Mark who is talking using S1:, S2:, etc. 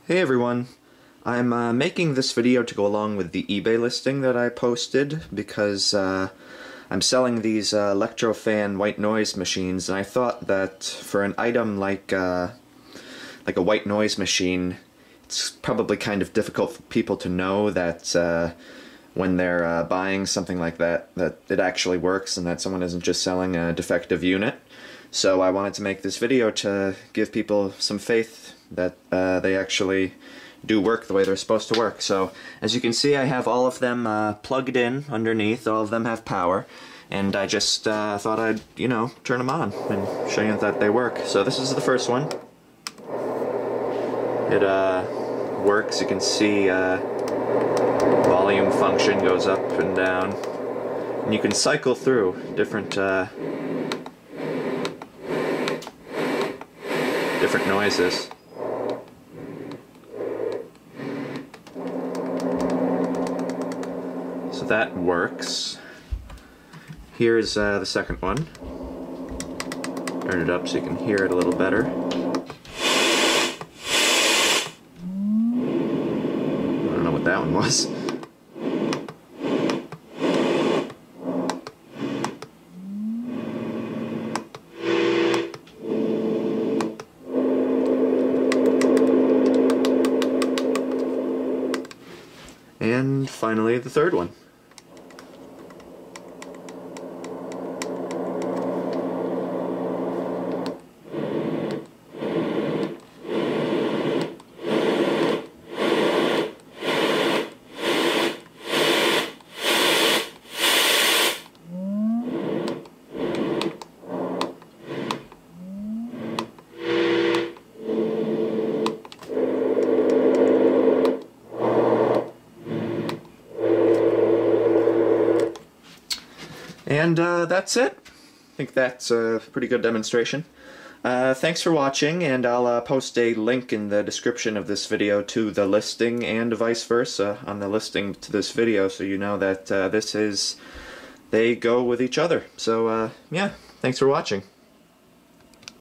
S1: Hey everyone, I'm making this video to go along with the eBay listing that I posted because I'm selling these LectroFan white noise machines, and I thought that for an item like a white noise machine, it's probably kind of difficult for people to know that when they're buying something like that it actually works and that someone isn't just selling a defective unit. So I wanted to make this video to give people some faith that they actually do work the way they're supposed to work. So as you can see, I have all of them plugged in underneath. All of them have power, and I just thought I'd, turn them on and show you that they work. So this is the first one. It works. You can see volume function goes up and down, and you can cycle through different noises. So that works. Here's the second one. Turn it up so you can hear it a little better. I don't know what that one was. And finally, the third one. And that's it. I think that's a pretty good demonstration. Thanks for watching, and I'll post a link in the description of this video to the listing and vice versa on the listing to this video, so you know that they go with each other. So yeah, thanks for watching.